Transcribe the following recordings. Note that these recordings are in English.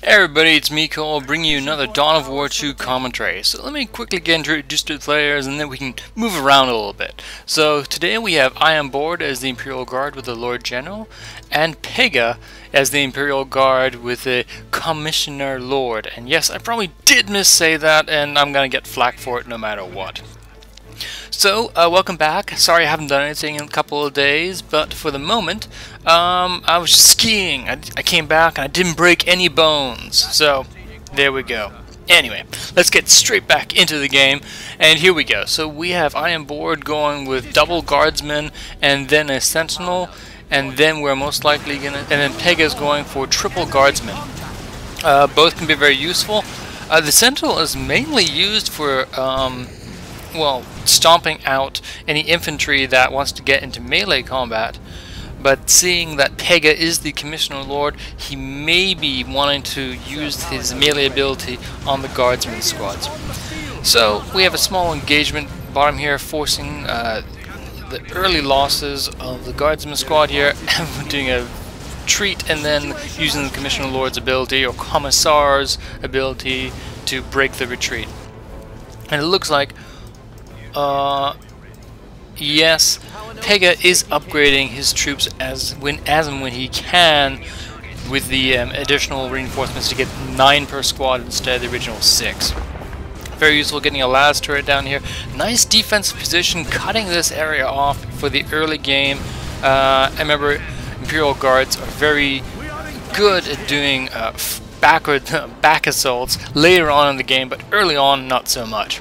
Hey everybody, it's me, Cole, bringing you another Dawn of War 2 commentary. So let me quickly get introduced to the players and then we can move around a little bit. So today we have IamBored as the Imperial Guard with the Lord General, and Pega as the Imperial Guard with the Commissioner Lord. And yes, I probably did missay that, and I'm gonna get flack for it no matter what. So, welcome back. Sorry I haven't done anything in a couple of days, but for the moment, I was skiing. I came back and I didn't break any bones. So, there we go. Anyway, let's get straight back into the game, and here we go. So we have IamBored going with double guardsmen and then a sentinel, and then we're most likely gonna, and then Pega's going for triple guardsmen. Both can be very useful. The sentinel is mainly used for well, stomping out any infantry that wants to get into melee combat, but seeing that Pega is the Commissioner Lord, he may be wanting to use his melee ability on the guardsman squads. So we have a small engagement bottom here, forcing the early losses of the guardsman squad here, doing a retreat and then using the Commissioner Lord's ability or Commissar's ability to break the retreat. And it looks like yes, Pega is upgrading his troops as and when he can, with the additional reinforcements to get 9 per squad instead of the original 6. Very useful getting a las turret down here. Nice defensive position, cutting this area off for the early game. I remember Imperial Guards are very good at doing back assaults later on in the game, but early on not so much.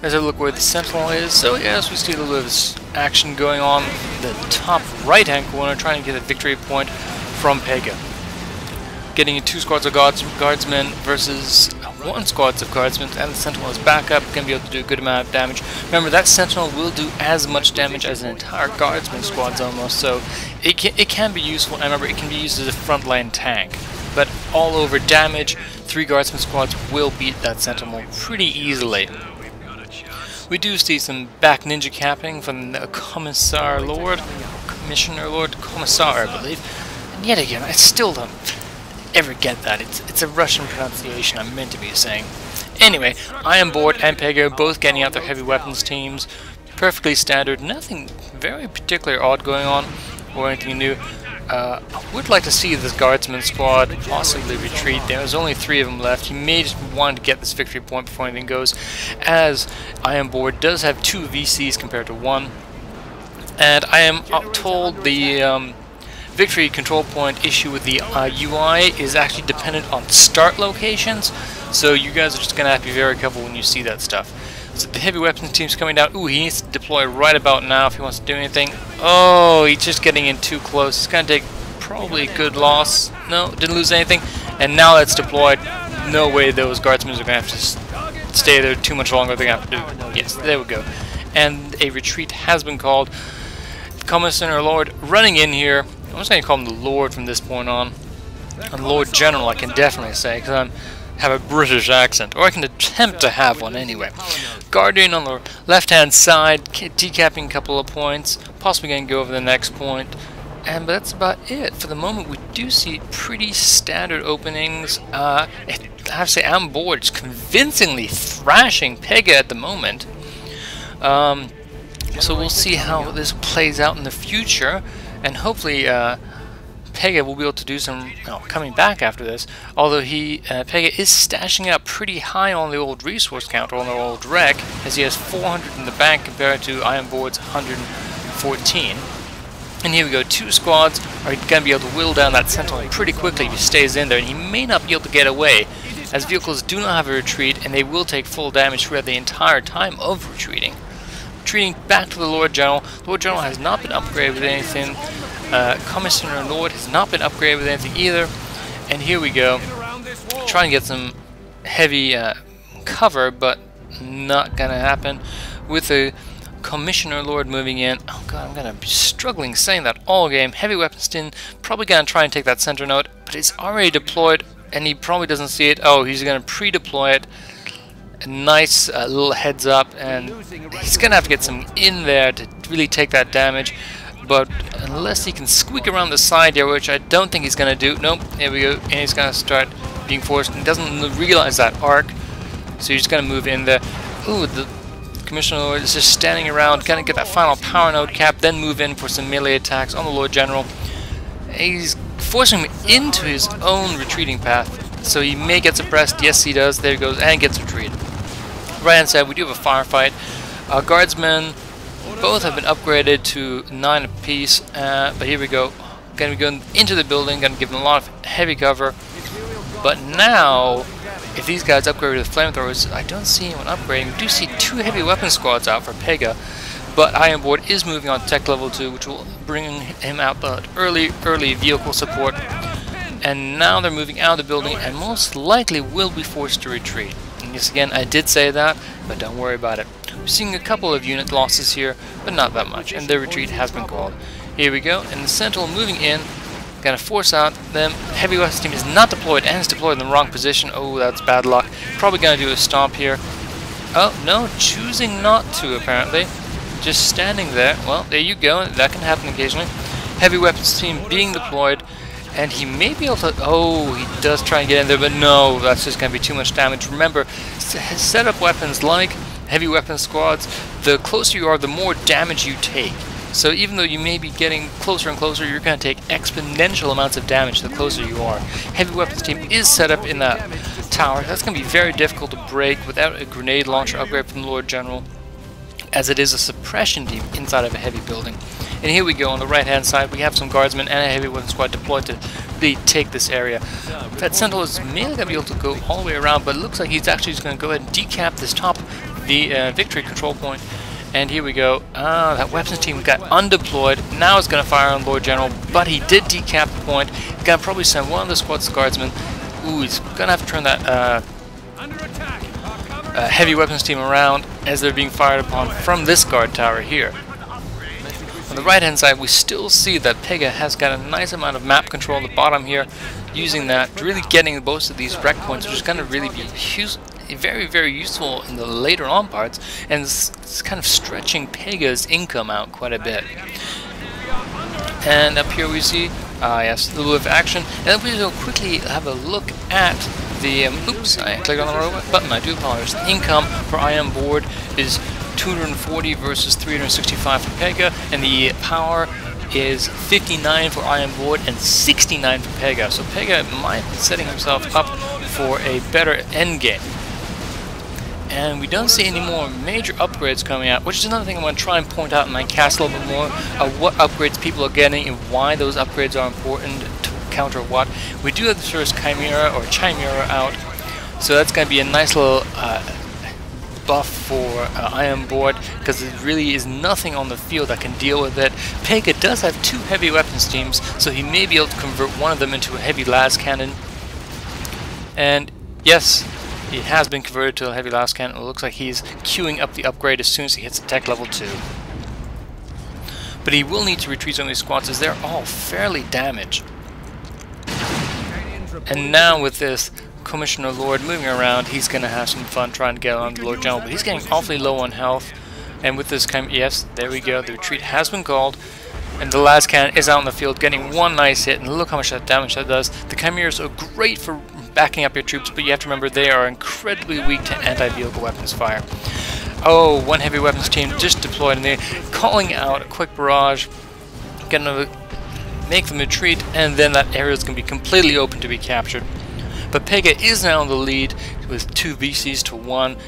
Let's have a look where the sentinel is. So yes, we see a little bit of action going on in the top right hand corner, trying to get a victory point from Pega. Getting 2 squads of guardsmen versus 1 squad of guardsmen, and the sentinel is back up, going to be able to do a good amount of damage. Remember, that sentinel will do as much damage as an entire guardsman squad's almost, so it can be useful. And remember, it can be used as a frontline tank. But all over damage, 3 guardsman squads will beat that sentinel pretty easily. We do see some back ninja capping from the Commissioner Lord, Commissar, I believe. And yet again, I still don't ever get that. It's a Russian pronunciation I'm meant to be saying. Anyway, IamBored and Pega both getting out their heavy weapons teams. Perfectly standard, nothing very particularly odd going on or anything new. I would like to see this guardsman squad possibly retreat. There's only 3 of them left. He may just want to get this victory point before anything goes, as IamBored does have 2 VCs compared to 1. And I am told the victory control point issue with the UI is actually dependent on start locations, so you guys are just going to have to be very careful when you see that stuff. So the heavy weapons team's coming down. Ooh, he needs to deploy right about now if he wants to do anything. Oh, he's just getting in too close. He's going to take probably a good loss. No, didn't lose anything. And now that's deployed. No way those guardsmen are going to have to stay there too much longer. They're going to have to do. Yes, there we go. And a retreat has been called. Commissioner Lord running in here. I'm just going to call him the Lord from this point on. And Lord General, I can definitely say, because I have a British accent, or I can attempt to have one anyway. Guardian on the left-hand side, decapping a couple of points, possibly going to go over the next point, but that's about it. For the moment, we do see pretty standard openings. I have to say, IamBored is convincingly thrashing Pega at the moment. So we'll see how this plays out in the future, and hopefully Pega will be able to do some coming back after this, although Pega is stashing out pretty high on the old resource counter, on the old wreck, as he has 400 in the bank compared to IamBored's 114. And here we go, 2 squads are going to be able to whittle down that sentinel pretty quickly if he stays in there, and he may not be able to get away, as vehicles do not have a retreat, and they will take full damage throughout the entire time of retreating. Retreating back to the Lord General. Lord General has not been upgraded with anything. Commissioner Lord has not been upgraded with anything either. And here we go. Trying to get some heavy cover, but not gonna happen. With the Commissioner Lord moving in. Oh god, I'm gonna be struggling saying that all game. Heavy weapons team probably gonna try and take that center node, but it's already deployed and he probably doesn't see it. Oh, he's gonna pre-deploy it. A nice little heads up, and he's gonna have to get some in there to really take that damage. but unless he can squeak around the side here, which I don't think he's going to do. Nope, here we go, and he's going to start being forced and doesn't realize that arc. So you're just going to move in there. Ooh, the Commissioner Lord is just standing around, going to get that final power node cap, then move in for some melee attacks on the Lord General. He's forcing him into his own retreating path, so he may get suppressed. Yes, he does. There he goes, and gets retreated. Right hand side, we do have a firefight. Guardsmen both have been upgraded to 9 apiece, but here we go. Going to be going into the building, going to give them a lot of heavy cover. But now, if these guys upgrade with flamethrowers, I don't see anyone upgrading. We do see 2 heavy weapon squads out for Pega, but IamBored is moving on to tech level 2, which will bring him out the early vehicle support. And now they're moving out of the building and most likely will be forced to retreat. And yes, again, I did say that, but don't worry about it. We're seeing a couple of unit losses here, but not that much, and their retreat has been called. Here we go, and the Sentinel moving in. Gonna force out them. Heavy weapons team is not deployed and is deployed in the wrong position. Oh, that's bad luck. Probably gonna do a stomp here. Oh, no, choosing not to apparently. Just standing there. Well, there you go. That can happen occasionally. Heavy weapons team being deployed, and he may be able to... Oh, he does try and get in there, but no, that's just gonna be too much damage. Remember, set up weapons like heavy weapon squads. The closer you are, the more damage you take. So even though you may be getting closer and closer, you're going to take exponential amounts of damage the closer you are. Heavy weapons team is set up in that tower. That's going to be very difficult to break without a grenade launcher upgrade from the Lord General, as it is a suppression team inside of a heavy building. And here we go, on the right hand side we have some guardsmen and a heavy weapon squad deployed to really take this area. That Sentinel is mainly going to be able to go all the way around, but it looks like he's actually just going to go ahead and decap this top victory control point. And here we go. That weapons team got undeployed. Now it's going to fire on Lord General, but he did decap the point. He's going to probably send one of the squad's guardsmen. Ooh, he's going to have to turn that heavy weapons team around as they're being fired upon from this guard tower here. On the right hand side, we still see that Pega has got a nice amount of map control at the bottom here, using that, really getting most of these wreck points, which is going to really be very useful in the later on parts, and it's kind of stretching Pega's income out quite a bit. And up here we see, yes, a little bit of action, and then we will quickly have a look at the, oops, I clicked on the wrong button, I do apologize. The income for IamBored is 240 versus 365 for Pega, and the power is 59 for IamBored and 69 for Pega. So Pega might be setting himself up for a better endgame. And we don't see any more major upgrades coming out, which is another thing I want to try and point out in my cast a little bit more, what upgrades people are getting and why those upgrades are important to counter what. We do have the first Chimera out, so that's going to be a nice little buff for IamBored, because there really is nothing on the field that can deal with it. Pega does have 2 heavy weapons teams, so he may be able to convert one of them into a heavy las cannon. And yes, he has been converted to a heavy las cannon. It looks like he's queuing up the upgrade as soon as he hits the tech level 2. But he will need to retreat some of these squads as they're all fairly damaged. And now with this Commissioner Lord moving around, he's going to have some fun trying to get on the Lord General, but he's getting awfully low on health. And with this yes, there we go, the retreat has been called. And the las cannon is out in the field getting one nice hit, and look how much that damage that does. The Chimeras are great for backing up your troops, but you have to remember they are incredibly weak to anti-vehicle weapons fire. Oh, one heavy weapons team just deployed, and they're calling out a quick barrage, gonna make them retreat, and then that area is going to be completely open to be captured. But Pega is now in the lead with 2 VCs to 1. 2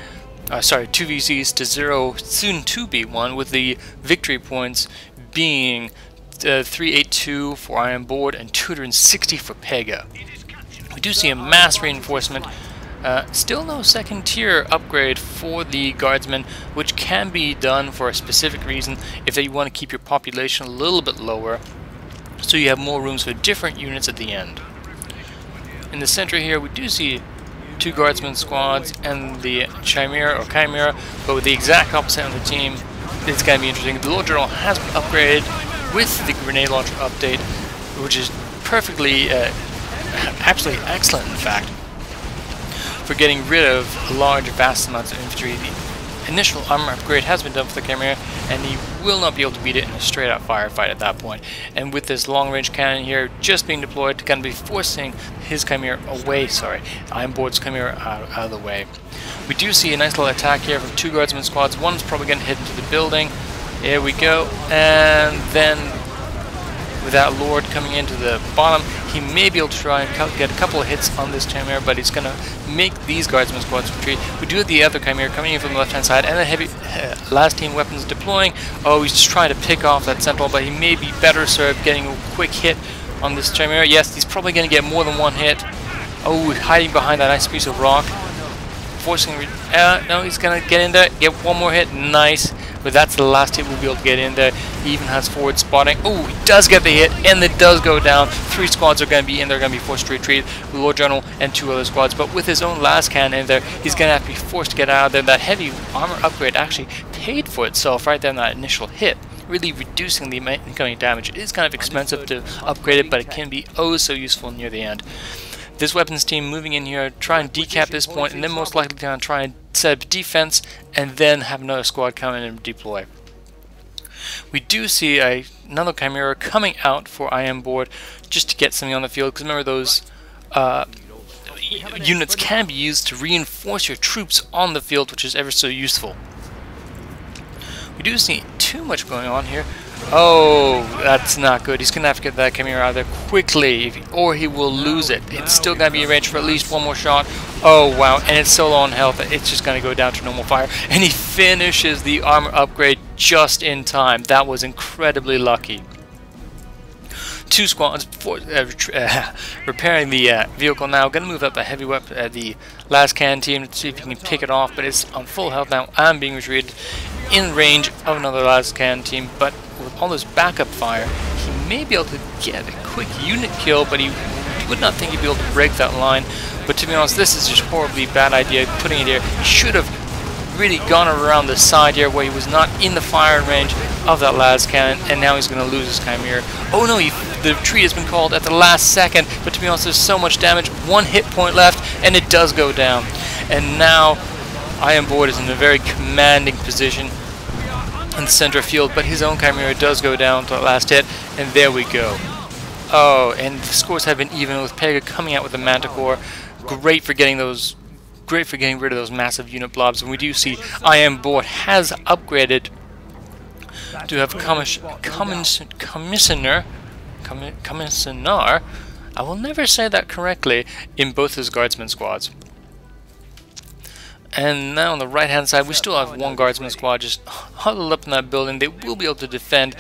VCs to 0, soon to be 1, with the victory points being 382 for IamBored and 260 for Pega. We do see a mass reinforcement. Still no second tier upgrade for the guardsmen, which can be done for a specific reason if you want to keep your population a little bit lower, so you have more rooms for different units at the end. In the center here, we do see 2 guardsmen squads and the Chimera, but with the exact opposite on the team. It's going to be interesting. The Lord General has been upgraded with the grenade launcher update, which is perfectly, actually excellent in fact, for getting rid of large, vast amounts of infantry. initial armor upgrade has been done for the Chimera, and he will not be able to beat it in a straight-out firefight at that point. And with this long-range cannon here just being deployed to kind of be forcing his Chimera away, IamBored's Chimera out of the way. We do see a nice little attack here from 2 guardsman squads. One's probably going to hit into the building. Here we go, and then with that Lord coming into the bottom, he may be able to try and get a couple of hits on this Chimera, but he's going to make these guardsman squads retreat. We do have the other Chimera coming in from the left-hand side, and the heavy last team weapons deploying. Oh, he's just trying to pick off that Sentinel, but he may be better served getting a quick hit on this Chimera. Yes, he's probably going to get more than one hit. Oh, hiding behind that nice piece of rock. Forcing... no, he's going to get in there, get one more hit. Nice. But that's the last hit we'll be able to get in there. He even has forward spotting. Oh, he does get the hit, and it does go down. 3 squads are going to be in there, going to be forced to retreat. The Lord General and 2 other squads. But with his own last cannon in there, he's going to have to be forced to get out of there. That heavy armor upgrade actually paid for itself right there in that initial hit, really reducing the incoming damage. It is kind of expensive to upgrade it, but it can be oh so useful near the end. This weapons team moving in here, try and decap this point, and then most likely going to try and set up defense, and then have another squad come in and deploy. We do see another Chimera coming out for IamBored just to get something on the field, because remember those units can be used to reinforce your troops on the field, which is ever so useful. We do see too much going on here. Oh, that's not good. He's going to have to get that Chimera out of there quickly, or he will lose it. It's still going to be in range for at least one more shot. Oh, wow. And it's so low on health that it's just going to go down to normal fire. And he finishes the armor upgrade just in time. That was incredibly lucky. 2 squads repairing the vehicle now. Going to move up the heavy weapon, the last cannon team to see if he can pick it off, but it's on full health now and being retreated in range of another last cannon team. But with all this backup fire, he may be able to get a quick unit kill, but he would not think he'd be able to break that line. But to be honest, this is just horribly bad idea putting it here. He should have really gone around the side here where he was not in the firing range of that last cannon, and now he's going to lose his Chimera. Oh no, the retreat has been called at the last second, but to be honest, there's so much damage. 1 hit point left, and it does go down. And now IamBored is in a very commanding position in the center field, but his own Chimera does go down to the last hit, and there we go. Oh, and the scores have been even with Pega coming out with the Manticore. Great for getting rid of those massive unit blobs. And we do see IamBored has upgraded to have Commissioner, I will never say that correctly, in both his guardsman squads. And now on the right hand side we still have 1 guardsman squad just huddled up in that building. They will be able to defend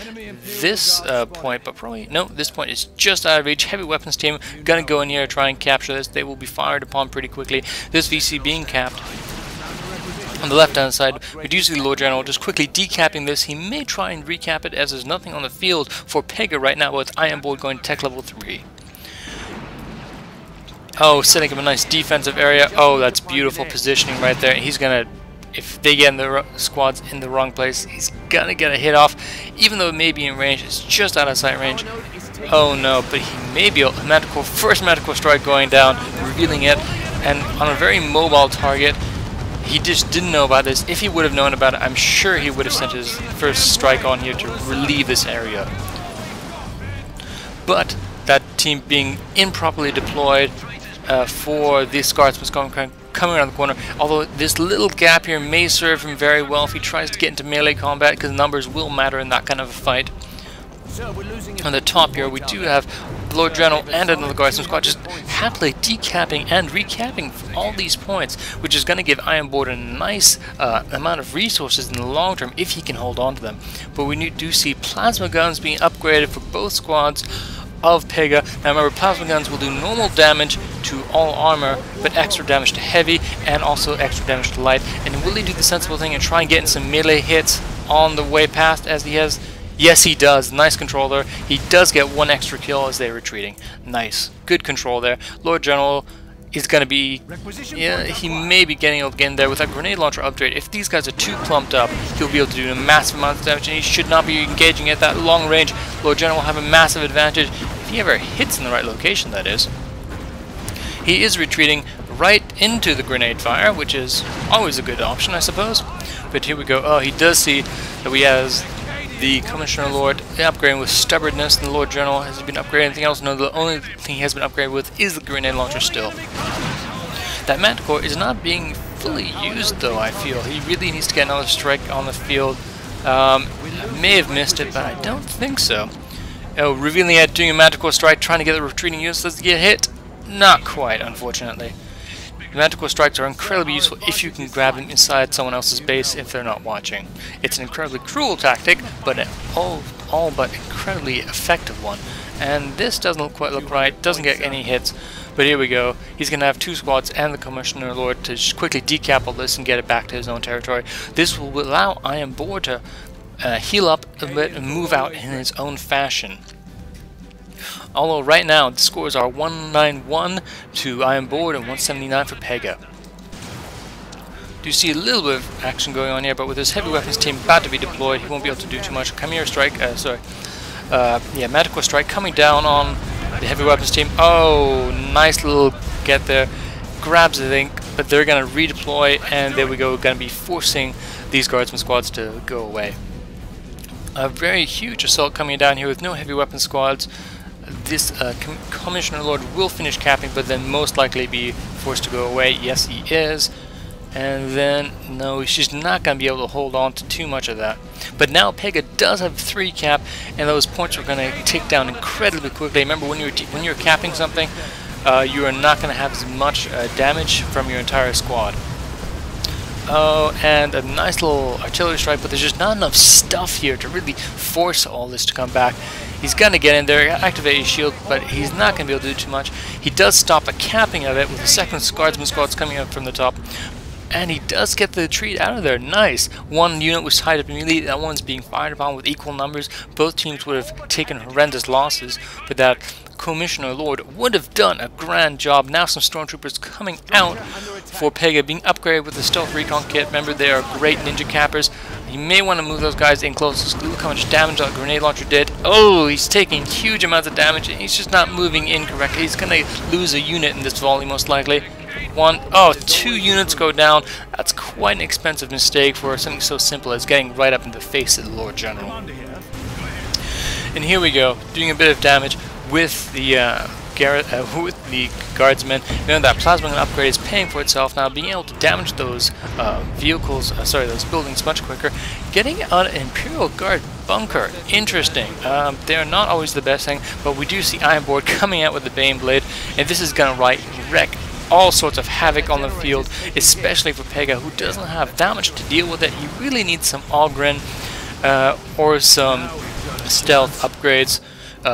this point, but probably no, this point is just out of reach. Heavy weapons team gonna go in here and try and capture this. They will be fired upon pretty quickly. This VC being capped. On the left hand side we do see the Lord General just quickly decapping this. He may try and recap it as there's nothing on the field for Pega right now with IamBored going to tech level 3. Oh, setting up a nice defensive area. Oh, that's beautiful positioning right there. He's gonna, if they get in the squads in the wrong place, he's gonna get a hit off. Even though it may be in range, it's just out of sight range. Oh no, but he may be able to, first Manticore strike going down, revealing it, and on a very mobile target. He just didn't know about this. If he would have known about it, I'm sure he would have sent his first strike on here to relieve this area. But that team being improperly deployed for these guardsmen coming around the corner, although this little gap here may serve him very well if he tries to get into melee combat, because numbers will matter in that kind of a fight. On the top here we do have Lord General and another guardsman squad just happily decapping and recapping all these points, which is going to give IamBored a nice amount of resources in the long term if he can hold on to them. But we do see plasma guns being upgraded for both squads of Pega. Now remember, plasma guns will do normal damage to all armor, but extra damage to heavy and also extra damage to light. And will he do the sensible thing and try and get in some melee hits on the way past as he has? Yes, he does. Nice control there. He does get 1 extra kill as they're retreating. Nice. Good control there. Lord General is going to be... yeah, he may be getting able to get in there with that grenade launcher upgrade. If these guys are too clumped up, he'll be able to do a massive amount of damage, and he should not be engaging at that long range. Lord General will have a massive advantage if he ever hits in the right location, that is. He is retreating right into the grenade fire, which is always a good option, I suppose. But here we go. Oh, he does see that we has the Commissioner Lord upgrading with Stubbornness, and the Lord General has been upgraded. Anything else? No, the only thing he has been upgraded with is the grenade launcher still. That Manticore is not being fully used though, I feel. He really needs to get another strike on the field. I may have missed it, but I don't think so. Oh, revealing it, doing a Manticore strike, trying to get the retreating units to get hit. Not quite, unfortunately. The Manticore strikes are incredibly useful if you can grab them inside someone else's base if they're not watching. It's an incredibly cruel tactic, but an all but incredibly effective one. And this doesn't quite look right, doesn't get any hits, but here we go. He's going to have 2 squads and the Commissioner Lord to just quickly decap all this and get it back to his own territory. This will allow IamBored to heal up a bit and move out in his own fashion. Although right now the scores are 191 to IamBored and 179 for Pega. Do see a little bit of action going on here, but with his heavy weapons team about to be deployed, he won't be able to do too much. Chimera strike, Manticore strike coming down on the heavy weapons team. Oh, nice little get there. Grabs the thing, but they're going to redeploy, and there we go, going to be forcing these guardsman squads to go away. A very huge assault coming down here with no heavy weapon squads. This Commissioner Lord will finish capping, but then most likely be forced to go away. Yes, he is. And then, no, he's just not going to be able to hold on to too much of that. But now Pega does have 3 cap, and those points are going to tick down incredibly quickly. Remember, when you're capping something, you are not going to have as much damage from your entire squad. Oh, and a nice little artillery strike, but there's just not enough stuff here to really force all this to come back. He's going to get in there, activate his shield, but he's not going to be able to do too much. He does stop a capping of it with the second guardsman squads coming up from the top. And he does get the retreat out of there. Nice. One unit was tied up immediately. That one's being fired upon with equal numbers. Both teams would have taken horrendous losses, but that Commissioner Lord would have done a grand job. Now some stormtroopers coming out for Pega, being upgraded with the stealth recon kit. Remember, they are great ninja cappers. You may want to move those guys in close. Look how much damage that grenade launcher did. Oh, he's taking huge amounts of damage, and he's just not moving in correctly. He's going to lose a unit in this volley, most likely. 2 units go down. That's quite an expensive mistake for something so simple as getting right up in the face of the Lord General. And here we go, doing a bit of damage with the guardsmen. You know, that plasma gun upgrade is paying for itself now, being able to damage those those buildings much quicker. Getting an Imperial Guard bunker, interesting. They're not always the best thing, but we do see IamBored coming out with the Bane Blade, and this is going to wreck all sorts of havoc on the field, especially for Pega, who doesn't have that much to deal with it. He really needs some Ogren or some stealth upgrades he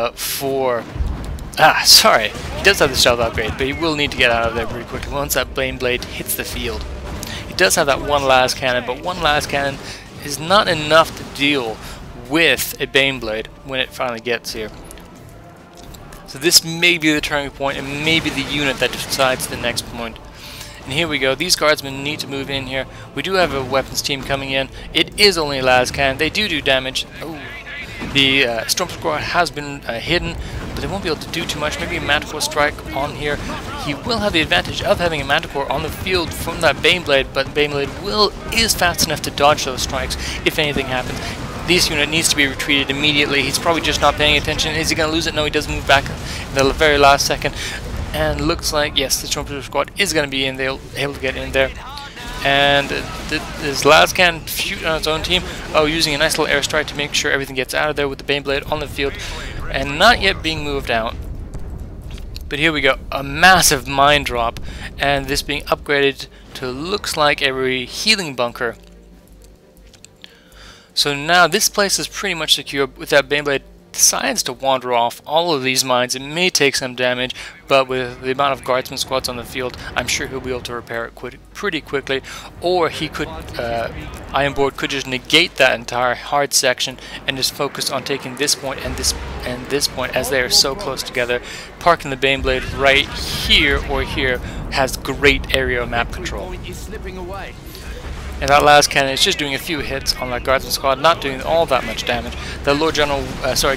does have the stealth upgrade, but he will need to get out of there pretty quickly once that Bane Blade hits the field. He does have that one last cannon, but one last cannon is not enough to deal with a Bane Blade when it finally gets here. So this may be the turning point, and maybe the unit that decides the next point. And here we go. These guardsmen need to move in here. We do have a weapons team coming in. It is only a las cannon. They do damage. Oh, the Stormtrooper squad has been hidden, but they won't be able to do too much. Maybe a Manticore strike on here. He will have the advantage of having a Manticore on the field from that Bane Blade, but Bane Blade is fast enough to dodge those strikes if anything happens. This unit needs to be retreated immediately. He's probably just not paying attention. Is he going to lose it? No, he does move back in the very last second. And looks like, yes, the Stormtrooper squad is going to be in. They're able to get in there. And this last can shoot on its own team. Oh, using a nice little airstrike to make sure everything gets out of there with the Bane Blade on the field. And not yet being moved out. But here we go. A massive mine drop. And this being upgraded to looks like a healing bunker. So now this place is pretty much secure. With that Bane Blade decides to wander off all of these mines, it may take some damage, but with the amount of guardsman squads on the field, I'm sure he'll be able to repair it pretty quickly. Or he could, IamBored could just negate that entire hard section and just focus on taking this point and this point, as they are so close together. Parking the Bane Blade right here or here has great area map control. And that last cannon is just doing a few hits on that guardsman squad, not doing all that much damage. The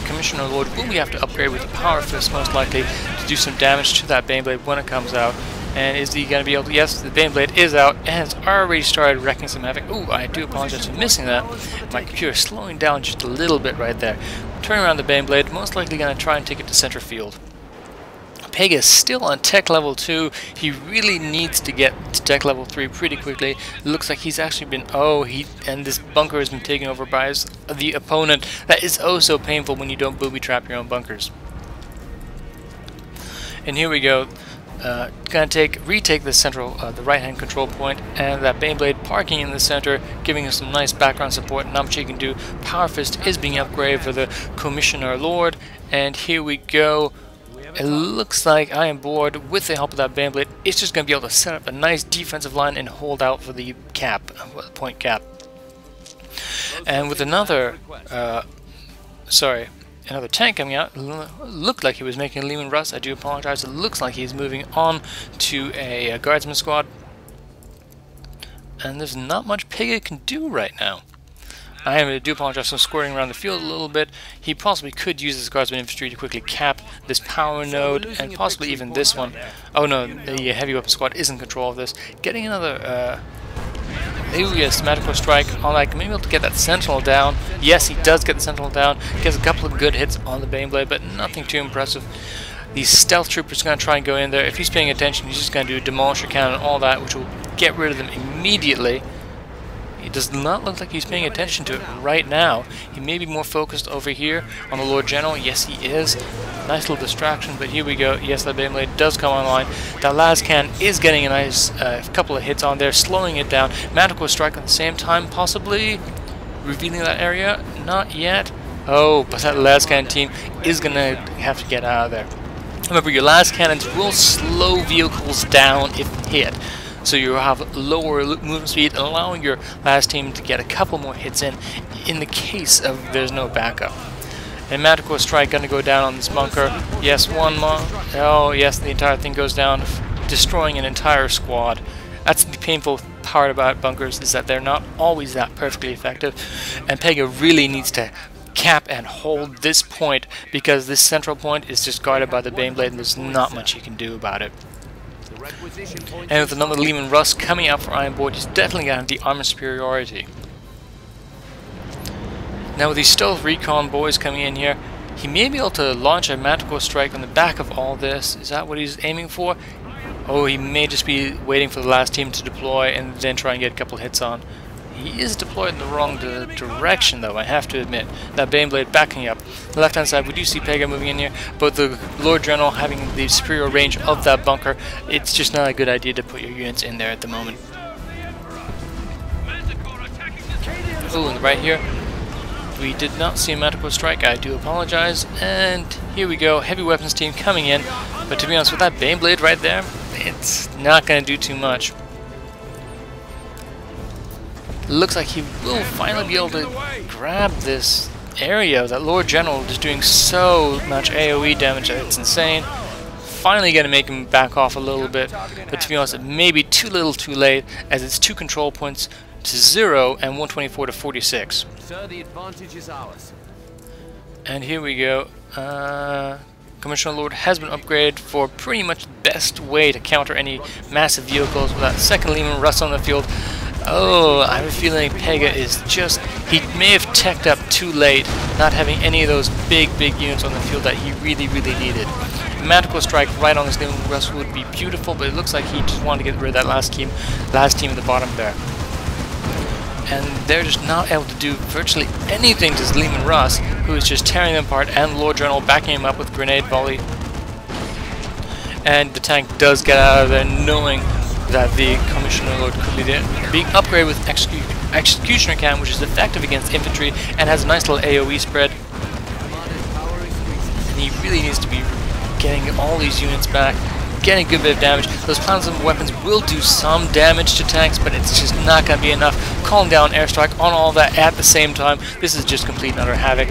Commissioner Lord will have to upgrade with the Power Fist most likely to do some damage to that Bane Blade when it comes out. And is he going to be able to... Yes, the Baneblade is out, and it's already started wrecking some havoc. Ooh, I do apologize for missing that. My computer is slowing down just a little bit right there. Turn around the Baneblade, most likely going to try and take it to center field. Pega is still on tech level 2. He really needs to get to tech level 3 pretty quickly. It looks like he's actually been... and this bunker has been taken over by the opponent. That is oh so painful when you don't booby trap your own bunkers. And here we go. Gonna retake the central, the right-hand control point, and that Baneblade parking in the center, giving us some nice background support. Not much he can do. Power Fist is being upgraded for the Commissioner Lord, and here we go. It looks like I am bored with the help of that Baneblade. It's just gonna be able to set up a nice defensive line and hold out for the cap, point cap. And with another, another tank coming out. Looked like he was making a Lehman Russ. I do apologize. It looks like he's moving on to a guardsman squad. And there's not much Pega can do right now. I do apologize for squirting around the field a little bit. He possibly could use his guardsman infantry to quickly cap this power node and possibly even this one. Oh no, the heavy weapon squad is in control of this. Getting another... Ooh, yes, Magical Strike on that. Maybe able to get that Sentinel down. Yes, he does get the Sentinel down. Gets a couple of good hits on the Baneblade, but nothing too impressive. The Stealth Trooper's going to try and go in there. If he's paying attention, he's just going to do Demolisher Cannon and all that, which will get rid of them immediately. It does not look like he's paying attention to it right now. He may be more focused over here on the Lord General. Yes, he is. Nice little distraction, but here we go. Yes, that Baneblade does come online. That Lascan is getting a nice couple of hits on there, slowing it down. Magical Strike at the same time, possibly revealing that area. Not yet. Oh, but that Lascan team is going to have to get out of there. Remember, your Lascannons will slow vehicles down if hit. So you have lower movement speed, allowing your last team to get a couple more hits in the case of there's no backup. And Magical Strike going to go down on this bunker. Yes, one more. Oh, yes, the entire thing goes down, destroying an entire squad. That's the painful part about bunkers, is that they're not always that perfectly effective. And Pega really needs to cap and hold this point, because this central point is just guarded by the Baneblade, and there's not much you can do about it. And with another Lehman Russ coming out for IamBored, he's definitely going to have the armor superiority. Now with these stealth recon boys coming in here, he may be able to launch a Magical Strike on the back of all this. Is that what he's aiming for? Oh, he may just be waiting for the last team to deploy and then try and get a couple hits on. He is deployed in the wrong direction, though, I have to admit. That Baneblade backing up. The left-hand side, we do see Pega moving in here, but the Lord General having the superior range of that bunker, it's just not a good idea to put your units in there at the moment. Ooh, and right here, we did not see a Magical Strike. I do apologize. And here we go, heavy weapons team coming in. But to be honest, with that Baneblade right there, it's not going to do too much. Looks like he will finally be able to grab this area. That Lord General is doing so much AoE damage that it's insane. Finally going to make him back off a little bit, but to be honest, it may be too little too late, as it's 2 control points to 0 and 124 to 46. Sir, the advantage is ours. And here we go. Commissioner Lord has been upgraded for pretty much the best way to counter any massive vehicles with that second Lehman Russ on the field. Oh, I have a feeling Pega is just... He may have teched up too late, not having any of those big units on the field that he really needed. Magical Strike right on this Lehman Russ would be beautiful, but it looks like he just wanted to get rid of that last team at the bottom there. And they're just not able to do virtually anything to Lehman Russ, who is just tearing them apart, and Lord General backing him up with grenade volley. And the tank does get out of there, knowing that the Commissioner Lord could be there. Being upgraded with Executioner Cannon, which is effective against infantry and has a nice little AoE spread. And he really needs to be getting all these units back, getting a good bit of damage. Those plasma weapons will do some damage to tanks, but it's just not going to be enough. Calling down airstrike on all that at the same time, this is just complete and utter havoc.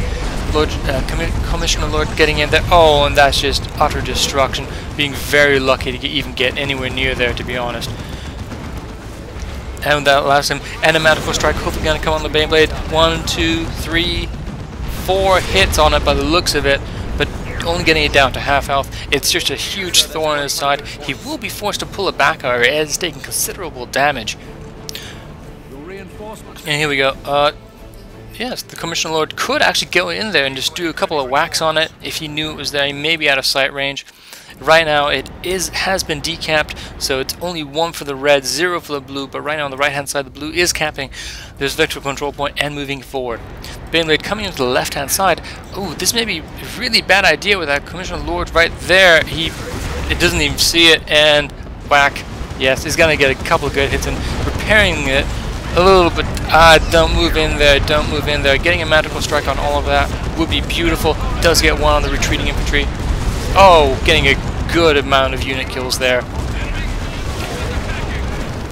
Commissioner Lord getting in there. Oh, and that's just utter destruction. Being very lucky to even get anywhere near there, to be honest. And that last time, and a Magical Strike hopefully going to come on the Baneblade. 1, 2, 3, 4 hits on it by the looks of it. But only getting it down to half health. It's just a huge thorn on his side. He will be forced to pull it back, however, as he's taking considerable damage. And here we go. Yes, the Commissioner Lord could actually go in there and just do a couple of whacks on it if he knew it was there. He may be out of sight range. Right now it has been decapped, so it's only 1 for the red, 0 for the blue, but right now on the right hand side the blue is capping this vector control point and moving forward. Baneblade coming into the left hand side. Oh, this may be a really bad idea with that Commissioner Lord right there. It doesn't even see it, and whack. Yes, he's gonna get a couple of good hits and repairing it a little bit. Don't move in there, don't move in there. Getting a magical strike on all of that would be beautiful. Does get one on the retreating infantry. Oh, getting a good amount of unit kills there.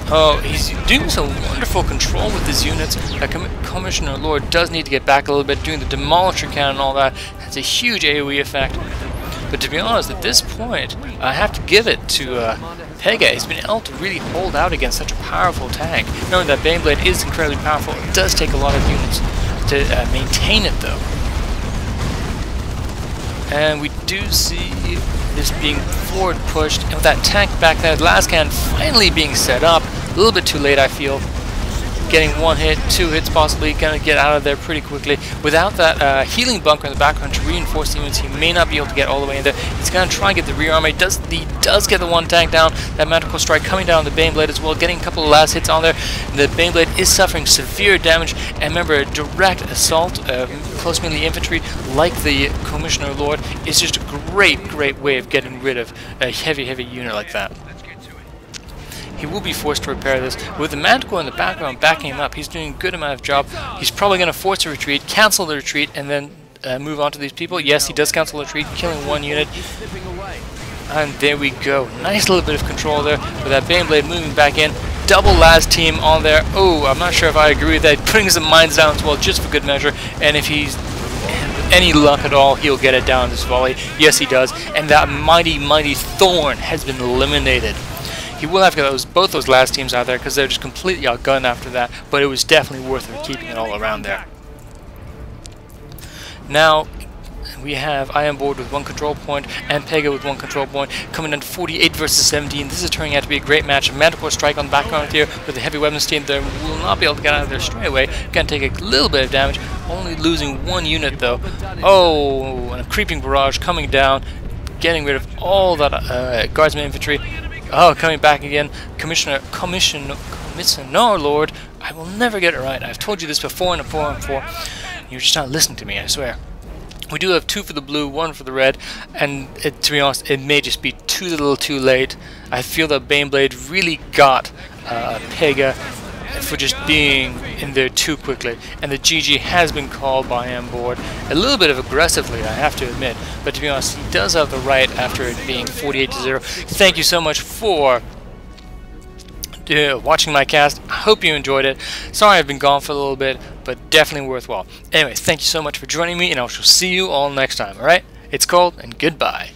Oh, he's doing some wonderful control with his units. Commissioner Lord does need to get back a little bit, doing the Demolisher Cannon and all that. Has a huge AoE effect. But to be honest, at this point, I have to give it to Pega. He's been able to really hold out against such a powerful tank. Remember that Baneblade is incredibly powerful. It does take a lot of units to maintain it, though. And we do see this being forward pushed, and with that tank back there, the last cannon finally being set up. A little bit too late, I feel. Getting 1 hit, 2 hits possibly, gonna get out of there pretty quickly. Without that healing bunker in the background to reinforce the units, he may not be able to get all the way in there. He's gonna try and get the rear armor. He does get the 1 tank down. That magical strike coming down on the Baneblade as well, getting a couple of last hits on there. The Baneblade is suffering severe damage, and remember, a direct assault, close melee infantry, like the Commissioner Lord, is just a great way of getting rid of a heavy unit like that. He will be forced to repair this. With the Manticore in the background backing him up, he's doing a good amount of job. He's probably going to force a retreat, cancel the retreat, and then move on to these people. Yes, he does cancel the retreat, killing 1 unit. And there we go. Nice little bit of control there with that Baneblade moving back in. Double last team on there. Oh, I'm not sure if I agree with that. Putting some mines down as well, just for good measure. And if he's any luck at all, he'll get it down this volley. Yes, he does. And that mighty thorn has been eliminated. He will have to get both those last teams out there because they're just completely outgunned after that, but it was definitely worth it keeping it all around there. Now, we have IamBored with 1 control point and Pega with 1 control point, coming in 48 versus 17. This is turning out to be a great match. Manticore strike on the background here with the heavy weapons team. They will not be able to get out of there straight away. Gonna take a little bit of damage, only losing 1 unit though. Oh, and a creeping barrage coming down, getting rid of all that guardsman infantry. Oh, coming back again. Commissioner Lord. I will never get it right. I've told you this before and before and before. You're just not listening to me, I swear. We do have 2 for the blue, 1 for the red, and to be honest, it may just be too little too late. I feel that Baneblade really got Pega for just being in there too quickly, and the GG has been called by IamBored a little bit of aggressively, I have to admit, but to be honest, he does have the right after it being 48-0. Thank you so much for watching my cast. I hope you enjoyed it. Sorry I've been gone for a little bit, but definitely worthwhile. Anyway, thank you so much for joining me, and I shall see you all next time, alright? It's Cold, and goodbye.